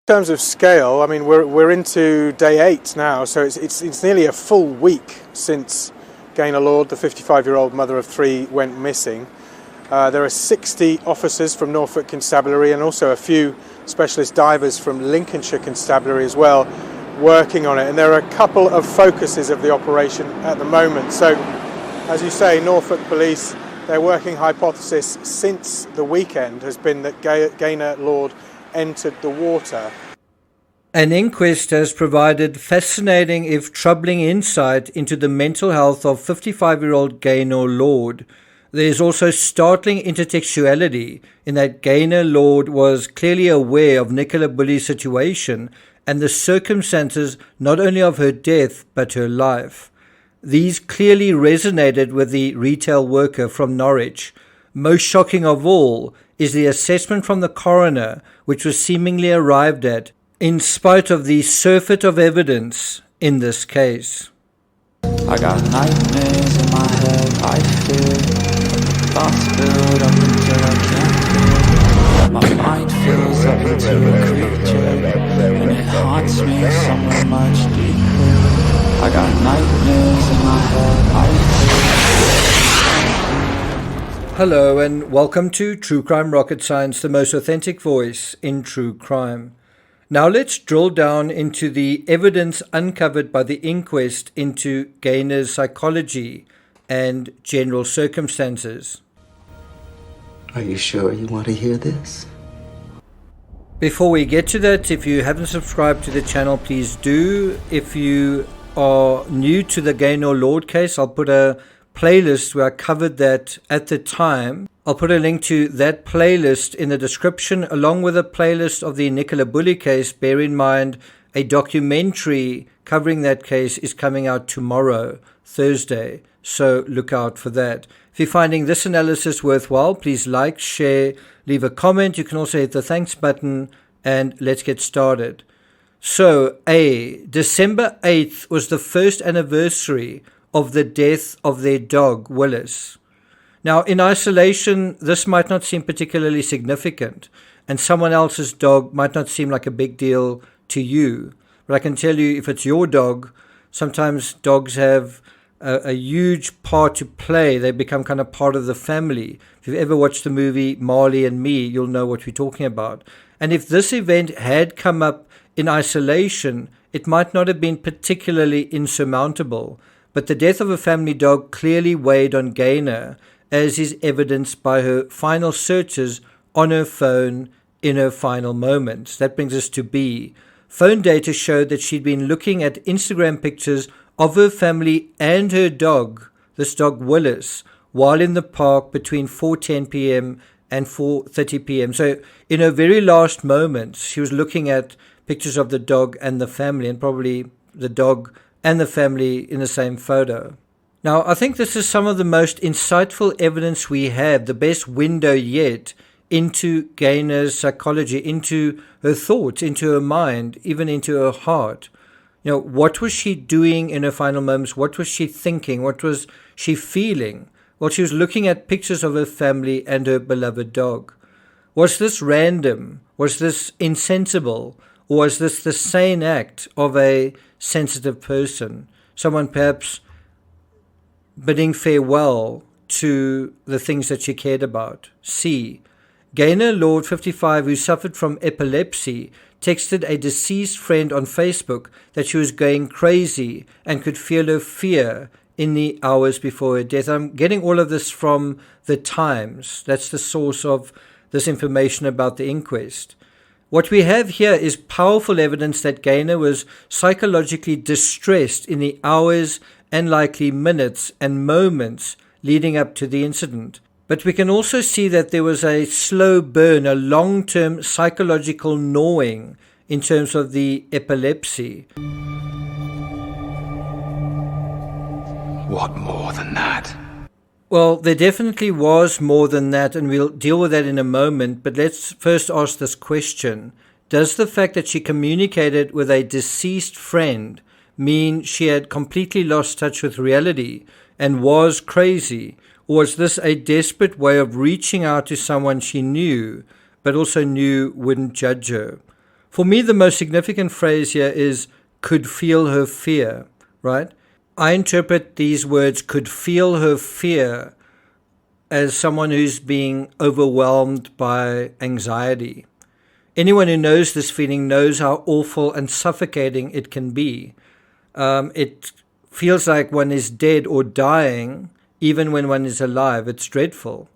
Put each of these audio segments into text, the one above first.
In terms of scale, I mean, we're into day 8 now, so it's nearly a full week since Gaynor Lord, the 55-year-old mother of 3, went missing. There are 60 officers from Norfolk Constabulary and also a few specialist divers from Lincolnshire Constabulary as well working on it. And there are a couple of focuses of the operation at the moment. So, as you say, Norfolk Police, their working hypothesis since the weekend has been that Gaynor Lord entered the water. An inquest has provided fascinating, if troubling, insight into the mental health of 55-year-old Gaynor Lord. There is also startling intertextuality in that Gaynor Lord was clearly aware of Nicola Bulley's situation and the circumstances not only of her death but her life. These clearly resonated with the retail worker from Norwich. Most shocking of all is the assessment from the coroner, which was seemingly arrived at in spite of the surfeit of evidence in this case. I got nightmares in my head, I fear thoughts build up until I can't feel. My mind fills up into a creature, and it haunts me somewhere much deeper. I got nightmares in my head, I fear. Hello and welcome to True Crime Rocket Science, the most authentic voice in true crime. Now let's drill down into the evidence uncovered by the inquest into Gaynor's psychology and general circumstances. Are you sure you want to hear this? Before we get to that, if you haven't subscribed to the channel, please do. If you are new to the Gaynor Lord case, I'll put a playlist where I covered that at the time. I'll put a link to that playlist in the description, along with a playlist of the Nicola Bulley case. Bear in mind, a documentary covering that case is coming out tomorrow, Thursday, so look out for that. If you're finding this analysis worthwhile, please like, share, leave a comment. You can also hit the thanks button, and let's get started. So, December 8th was the first anniversary of the death of their dog, Willis. Now, in isolation, this might not seem particularly significant, and someone else's dog might not seem like a big deal to you. But I can tell you, if it's your dog, sometimes dogs have a huge part to play. They become kind of part of the family. If you've ever watched the movie Marley and Me, you'll know what we're talking about. And if this event had come up in isolation, it might not have been particularly insurmountable. But the death of a family dog clearly weighed on Gaynor, as is evidenced by her final searches on her phone in her final moments. That brings us to B. Phone data showed that she'd been looking at Instagram pictures of her family and her dog, this dog Willis, while in the park between 4:10 p.m. and 4:30 p.m. So in her very last moments, she was looking at pictures of the dog and the family, and probably the dog and the family in the same photo. Now, I think this is some of the most insightful evidence we have, the best window yet into Gaynor's psychology, into her thoughts, into her mind, even into her heart. You know, what was she doing in her final moments? What was she thinking? What was she feeling? Well, she was looking at pictures of her family and her beloved dog. Was this random? Was this insensible? Or was this the sane act of a sensitive person? Someone perhaps bidding farewell to the things that she cared about. C. Gaynor Lord, 55, who suffered from epilepsy, texted a deceased friend on Facebook that she was going crazy and could feel her fear in the hours before her death. I'm getting all of this from the Times. That's the source of this information about the inquest. What we have here is powerful evidence that Gaynor was psychologically distressed in the hours and likely minutes and moments leading up to the incident. But we can also see that there was a slow burn, a long-term psychological gnawing in terms of the epilepsy. What more than that? Well, there definitely was more than that, and we'll deal with that in a moment. But let's first ask this question. Does the fact that she communicated with a deceased friend mean she had completely lost touch with reality and was crazy? Or was this a desperate way of reaching out to someone she knew, but also knew wouldn't judge her? For me, the most significant phrase here is could feel her fear, right? I interpret these words, could feel her fear, as someone who's being overwhelmed by anxiety. Anyone who knows this feeling knows how awful and suffocating it can be. It feels like one is dead or dying, even when one is alive. It's dreadful.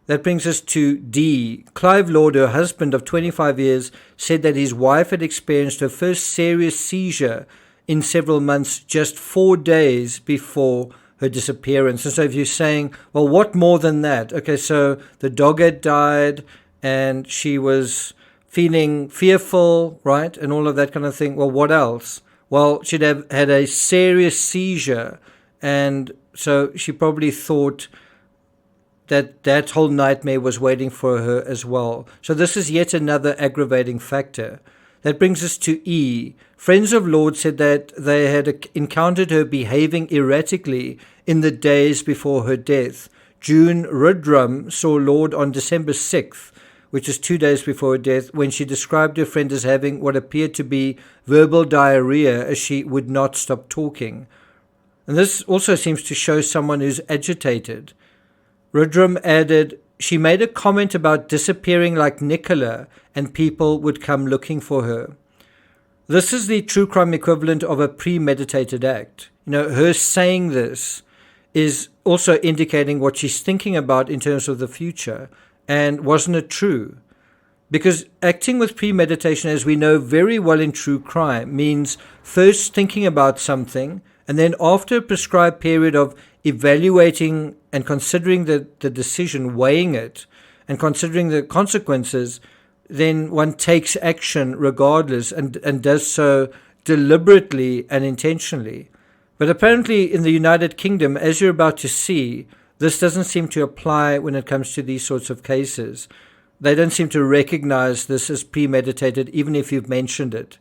That brings us to D. Clive Lord, her husband of 25 years, said that his wife had experienced her first serious seizure in several months just 4 days before her disappearance. And so if you're saying, well, what more than that? Okay, so the dog had died and she was feeling fearful, right? And all of that kind of thing. Well, what else? Well, she'd have had a serious seizure. And so she probably thought that whole nightmare was waiting for her as well. So this is yet another aggravating factor. That brings us to E. Friends of Lord said that they had encountered her behaving erratically in the days before her death. June Rudrum saw Lord on December 6th, which is 2 days before her death, when she described her friend as having what appeared to be verbal diarrhea as she would not stop talking. And this also seems to show someone who's agitated. Rudrum added, she made a comment about disappearing like Nicola and people would come looking for her. This is the true crime equivalent of a premeditated act. Her saying this is also indicating what she's thinking about in terms of the future. And wasn't it true? Because acting with premeditation, as we know very well in true crime, means first thinking about something, and then after a prescribed period of evaluating and considering the decision, weighing it, and considering the consequences, then one takes action regardless and does so deliberately and intentionally. But apparently in the United Kingdom, as you're about to see, this doesn't seem to apply when it comes to these sorts of cases. They don't seem to recognize this as premeditated, even if you've mentioned it.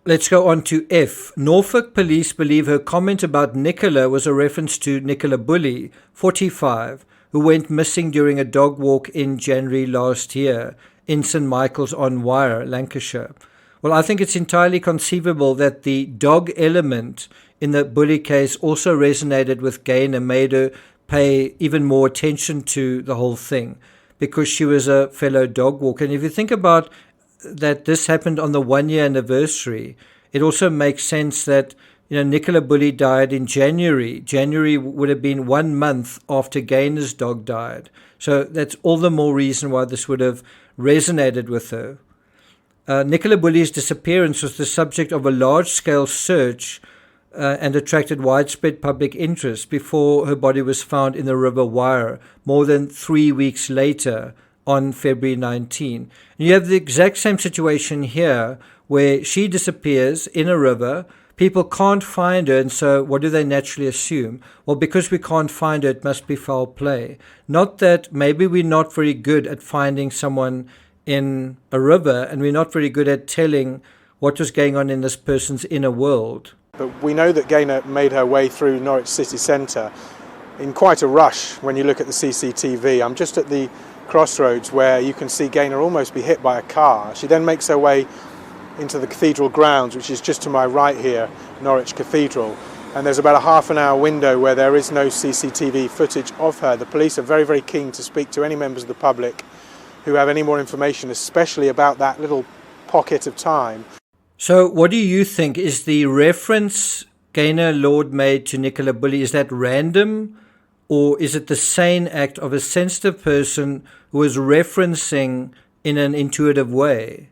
Let's go on to F. Norfolk police believe her comment about Nicola was a reference to Nicola Bulley, 45, who went missing during a dog walk in January last year in St. Michael's-on-Wyre, Lancashire. Well, I think it's entirely conceivable that the dog element in the Bulley case also resonated with Gaynor, made her pay even more attention to the whole thing because she was a fellow dog walker. And if you think about that this happened on the 1-year anniversary, it also makes sense that Nicola Bulley died in January. January would have been 1 month after Gaynor's dog died. So that's all the more reason why this would have resonated with her. Nicola Bulley's disappearance was the subject of a large-scale search and attracted widespread public interest before her body was found in the River Wyre more than 3 weeks later on February 19. And you have the exact same situation here where she disappears in a river. People can't find her, and so what do they naturally assume? Well, because we can't find her, it must be foul play. Not that maybe we're not very good at finding someone in a river, and we're not very good at telling what was going on in this person's inner world. But we know that Gaynor made her way through Norwich city centre in quite a rush when you look at the CCTV. I'm just at the crossroads where you can see Gaynor almost be hit by a car. She then makes her way into the cathedral grounds, which is just to my right here, Norwich Cathedral. And there's about a half an hour window where there is no CCTV footage of her. The police are very, very keen to speak to any members of the public who have any more information, especially about that little pocket of time. So what do you think? Is the reference Gaynor Lord made to Nicola Bulley, is that random? Or is it the sane act of a sensitive person who is referencing in an intuitive way?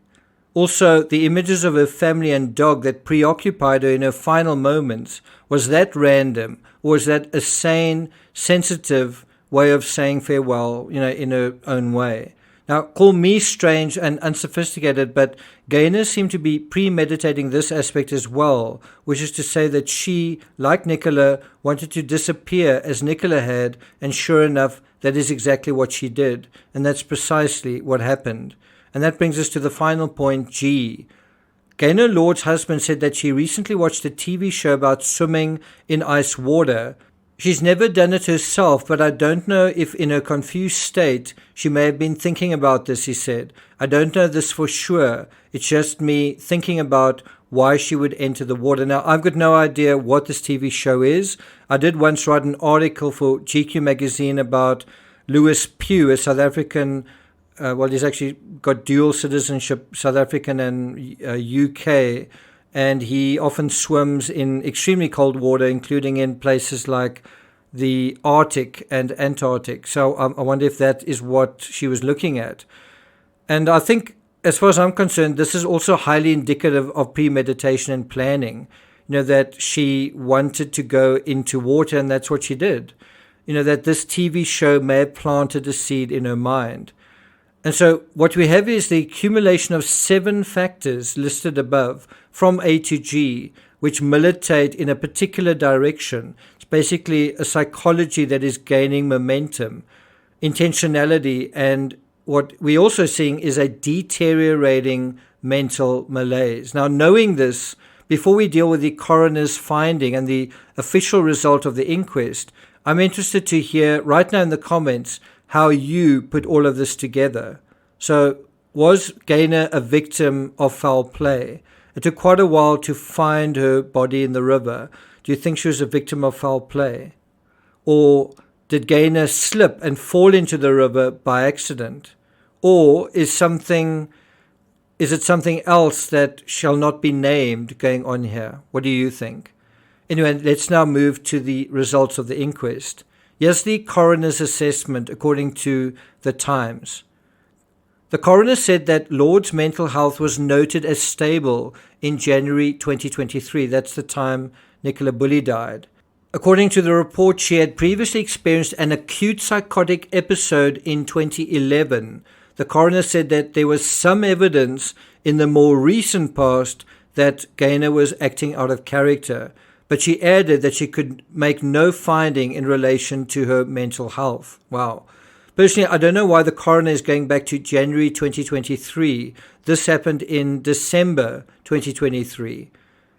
Also, the images of her family and dog that preoccupied her in her final moments, was that random? Or was that a sane, sensitive way of saying farewell, in her own way? Now, call me strange and unsophisticated, but Gaynor seemed to be premeditating this aspect as well, which is to say that she, like Nicola, wanted to disappear as Nicola had, and sure enough, that is exactly what she did, and that's precisely what happened. And that brings us to the final point, G. Gaynor Lord's husband said that she recently watched a TV show about swimming in ice water, She's never done it herself, but I don't know if in her confused state she may have been thinking about this, he said. I don't know this for sure. It's just me thinking about why she would enter the water. Now, I've got no idea what this TV show is. I did once write an article for GQ magazine about Lewis Pugh, a South African, he's actually got dual citizenship, South African and UK, and he often swims in extremely cold water, including in places like the Arctic and Antarctic. So I wonder if that is what she was looking at. And I think, as far as I'm concerned, this is also highly indicative of premeditation and planning. You know, that she wanted to go into water, and that's what she did. You know, that this TV show may have planted a seed in her mind. And so what we have is the accumulation of 7 factors listed above from A to G, which militate in a particular direction. It's basically a psychology that is gaining momentum, intentionality, and what we're also seeing is a deteriorating mental malaise. Now, knowing this, before we deal with the coroner's finding and the official result of the inquest, I'm interested to hear right now in the comments how you put all of this together. So, was Gaynor a victim of foul play? It took quite a while to find her body in the river. Do you think she was a victim of foul play? Or did Gaynor slip and fall into the river by accident? Or is it something else that shall not be named going on here? What do you think? Anyway, let's now move to the results of the inquest. Here's the coroner's assessment according to the Times. The coroner said that Lord's mental health was noted as stable in January 2023. That's the time Nicola Bulley died. According to the report, she had previously experienced an acute psychotic episode in 2011. The coroner said that there was some evidence in the more recent past that Gaynor was acting out of character, but she added that she could make no finding in relation to her mental health. Wow. Personally, I don't know why the coroner is going back to January 2023. This happened in December 2023.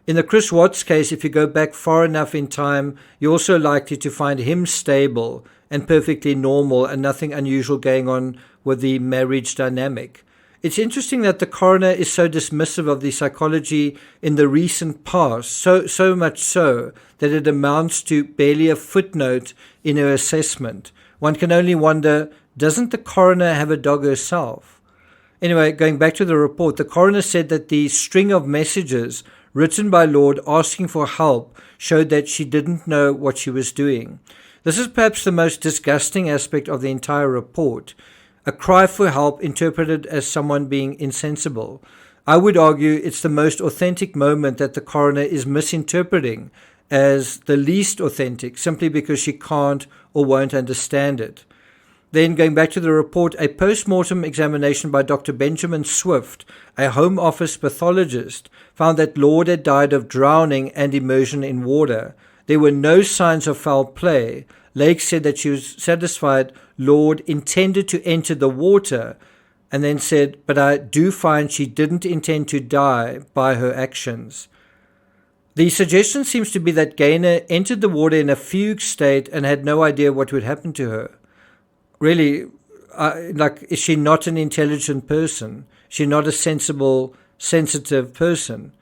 In the Chris Watts case, if you go back far enough in time, you're also likely to find him stable and perfectly normal and nothing unusual going on with the marriage dynamic. It's interesting that the coroner is so dismissive of the psychology in the recent past, so much so that it amounts to barely a footnote in her assessment. One can only wonder, doesn't the coroner have a dog herself? Anyway, going back to the report, the coroner said that the string of messages written by Lord asking for help showed that she didn't know what she was doing. This is perhaps the most disgusting aspect of the entire report. A cry for help interpreted as someone being insensible. I would argue it's the most authentic moment that the coroner is misinterpreting as the least authentic, simply because she can't or won't understand it. Then, going back to the report, a post-mortem examination by Dr. Benjamin Swift, a Home Office pathologist, found that Lord had died of drowning and immersion in water. There were no signs of foul play. Lake said that she was satisfied Lord intended to enter the water, and then said, but I do find she didn't intend to die by her actions. The suggestion seems to be that Gaynor entered the water in a fugue state and had no idea what would happen to her. Really, is she not an intelligent person? Is she not a sensible, sensitive person?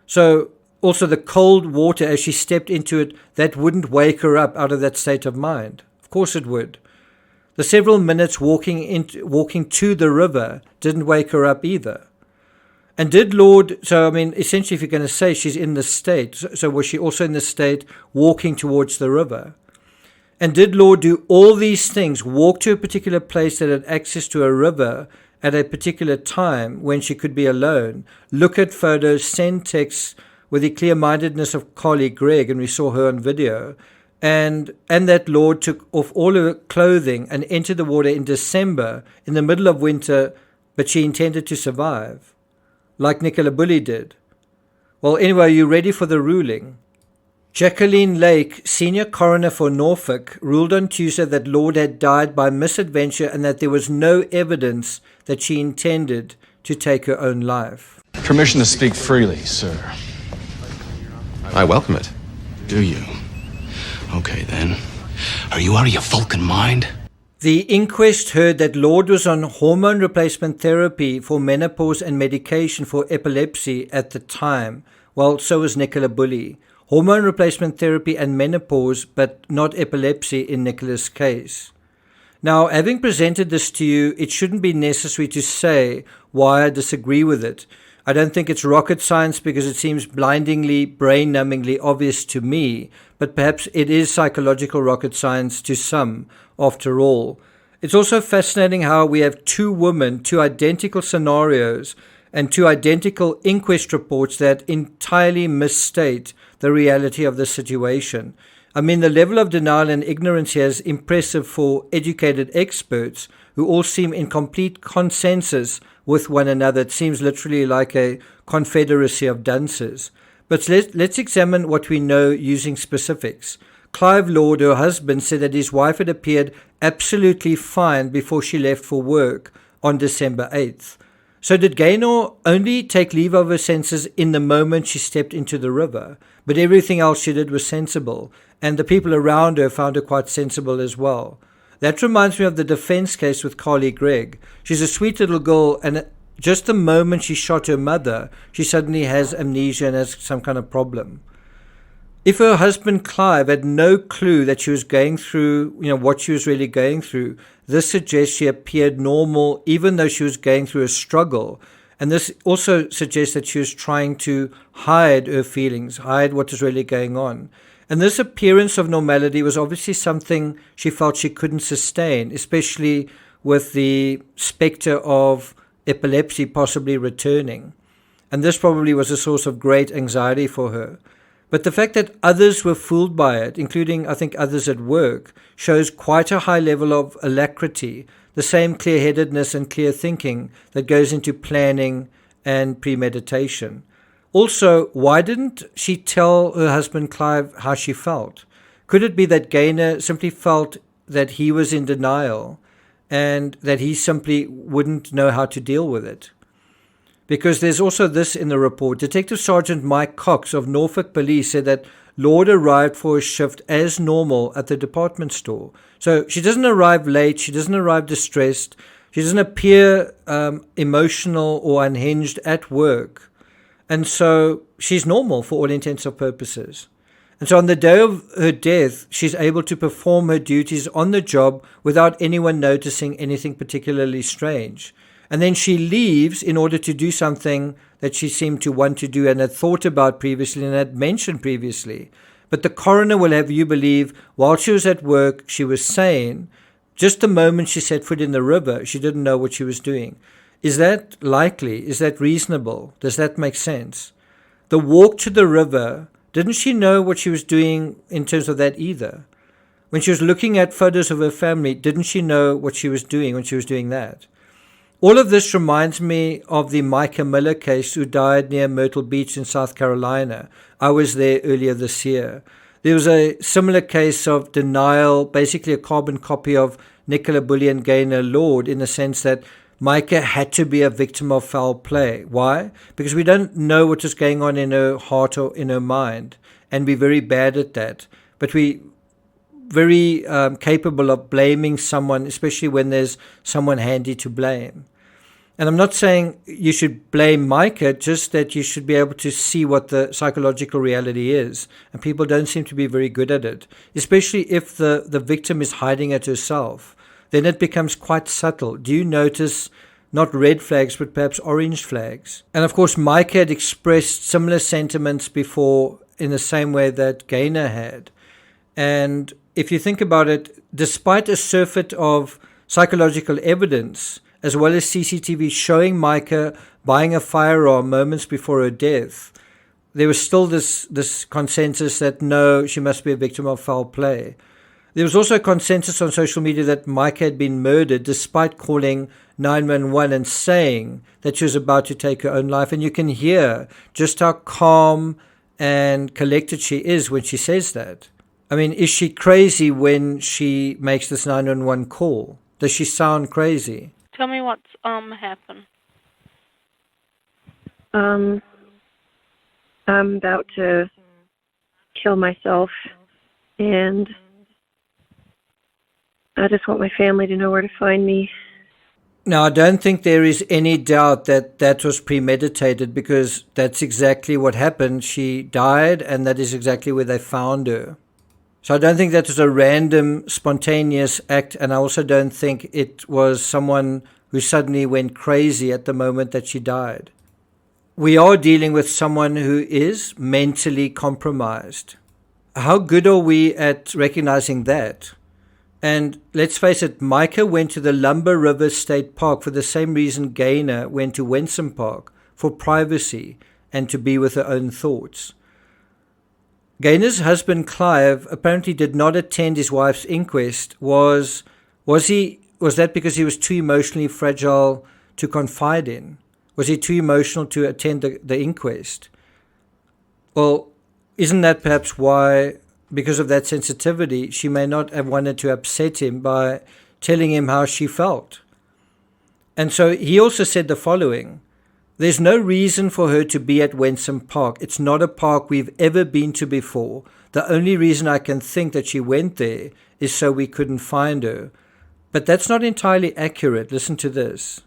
So, also the cold water, as she stepped into it, that wouldn't wake her up out of that state of mind. Of course it would. The several minutes walking to the river didn't wake her up either. And did Lord, essentially if you're going to say she's in the state, so was she also in the state walking towards the river? And did Lord do all these things, walk to a particular place that had access to a river at a particular time when she could be alone, look at photos, send texts with the clear-mindedness of colleague Greg, and we saw her on video, and that Lord took off all her clothing and entered the water in December, in the middle of winter, but she intended to survive, like Nicola Bulley did. Well, anyway, are you ready for the ruling? Jacqueline Lake, senior coroner for Norfolk, ruled on Tuesday that Lord had died by misadventure and that there was no evidence that she intended to take her own life. Permission to speak freely, sir. I welcome it. Do you? Okay, then. Are you out of your fucking mind? The inquest heard that Lord was on hormone replacement therapy for menopause and medication for epilepsy at the time. Well, so was Nicola Bulley. Hormone replacement therapy and menopause, but not epilepsy in Nicola's case. Now, having presented this to you, it shouldn't be necessary to say why I disagree with it. I don't think it's rocket science because it seems blindingly, brain-numbingly obvious to me, but perhaps it is psychological rocket science to some, after all. It's also fascinating how we have two women, two identical scenarios, and two identical inquest reports that entirely misstate the reality of the situation. I mean, the level of denial and ignorance here is impressive for educated experts who all seem in complete consensus with one another. It seems literally like a confederacy of dunces. But let's examine what we know using specifics. Clive Lord, her husband, said that his wife had appeared absolutely fine before she left for work on December 8th. So did Gaynor only take leave of her senses in the moment she stepped into the river? But everything else she did was sensible, and the people around her found her quite sensible as well. That reminds me of the defense case with Carly Gregg. She's a sweet little girl, and just the moment she shot her mother, she suddenly has amnesia and has some kind of problem. If her husband Clive had no clue that she was going through, what she was really going through, this suggests she appeared normal even though she was going through a struggle. And this also suggests that she was trying to hide her feelings, hide what is really going on. And this appearance of normality was obviously something she felt she couldn't sustain, especially with the specter of epilepsy possibly returning. And this probably was a source of great anxiety for her. But the fact that others were fooled by it, including, I think, others at work, shows quite a high level of alacrity, the same clear-headedness and clear thinking that goes into planning and premeditation. Also, why didn't she tell her husband Clive how she felt? Could it be that Gaynor simply felt that he was in denial and that he simply wouldn't know how to deal with it? Because there's also this in the report. Detective Sergeant Mike Cox of Norfolk Police said that Lord arrived for a shift as normal at the department store. So she doesn't arrive late, she doesn't arrive distressed, she doesn't appear emotional or unhinged at work. And so she's normal for all intents and purposes. And so on the day of her death, she's able to perform her duties on the job without anyone noticing anything particularly strange. And then she leaves in order to do something that she seemed to want to do and had thought about previously and had mentioned previously. But the coroner will have you believe while she was at work, she was sane. Just the moment she set foot in the river, she didn't know what she was doing. Is that likely? Is that reasonable? Does that make sense? The walk to the river, didn't she know what she was doing in terms of that either? When she was looking at photos of her family, didn't she know what she was doing when she was doing that? All of this reminds me of the Micah Miller case who died near Myrtle Beach in South Carolina. I was there earlier this year. There was a similar case of denial, basically a carbon copy of Nicola Bulley and Gaynor Lord, in the sense that Micah had to be a victim of foul play. Why? Because we don't know what is going on in her heart or in her mind, and we're very bad at that. But we very capable of blaming someone, especially when there's someone handy to blame. And I'm not saying you should blame Micah, just that you should be able to see what the psychological reality is. And people don't seem to be very good at it, especially if the victim is hiding it herself. Then it becomes quite subtle. Do you notice not red flags, but perhaps orange flags? And of course, Micah had expressed similar sentiments before in the same way that Gaynor had. And if you think about it, despite a surfeit of psychological evidence, as well as CCTV showing Micah buying a firearm moments before her death, there was still this consensus that no, she must be a victim of foul play. There was also a consensus on social media that Micah had been murdered despite calling 911 and saying that she was about to take her own life. And you can hear just how calm and collected she is when she says that. I mean, is she crazy when she makes this 911 call? Does she sound crazy? Tell me what's happened. I'm about to kill myself, And I just want my family to know where to find me. Now, I don't think there is any doubt that that was premeditated, because that's exactly what happened. She died, and that is exactly where they found her. So I don't think that was a random, spontaneous act, and I also don't think it was someone who suddenly went crazy at the moment that she died. We are dealing with someone who is mentally compromised. How good are we at recognizing that? And let's face it, Micah went to the Lumber River State Park for the same reason Gaynor went to Wensum Park, for privacy and to be with her own thoughts. Gaynor's husband Clive apparently did not attend his wife's inquest. Was that because he was too emotionally fragile to confide in? Was he too emotional to attend the inquest? Well, isn't that perhaps why, because of that sensitivity, she may not have wanted to upset him by telling him how she felt? And so he also said the following: "There's no reason for her to be at Wensum Park. It's not a park we've ever been to before. The only reason I can think that she went there is so we couldn't find her." But that's not entirely accurate. Listen to this.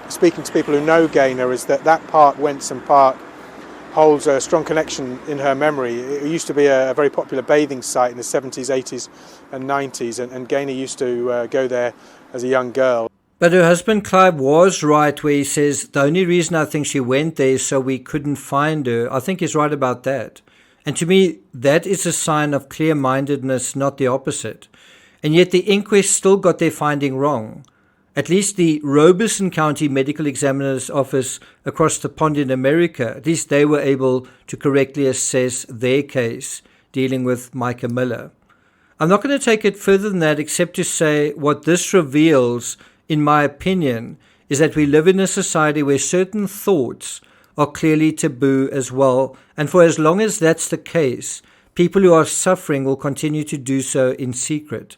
Speaking to people who know Gaynor, is that park, Wensum Park, holds a strong connection in her memory. It used to be a very popular bathing site in the 70s, 80s and 90s, and Gaynor used to go there as a young girl. But her husband Clive was right where he says the only reason I think she went there is so we couldn't find her. I think he's right about that. And to me, that is a sign of clear-mindedness, not the opposite. And yet the inquest still got their finding wrong. At least the Robeson County Medical Examiner's Office across the pond in America, at least they were able to correctly assess their case dealing with Micah Miller. I'm not going to take it further than that, except to say what this reveals, in my opinion, is that we live in a society where certain thoughts are clearly taboo as well. And for as long as that's the case, people who are suffering will continue to do so in secret.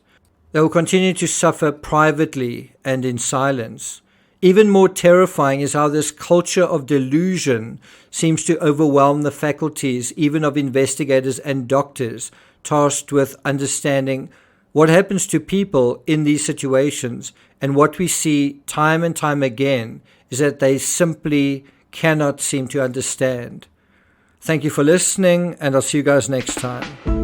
They will continue to suffer privately and in silence. Even more terrifying is how this culture of delusion seems to overwhelm the faculties, even of investigators and doctors, tasked with understanding what happens to people in these situations. And what we see time and time again is that they simply cannot seem to understand. Thank you for listening, and I'll see you guys next time.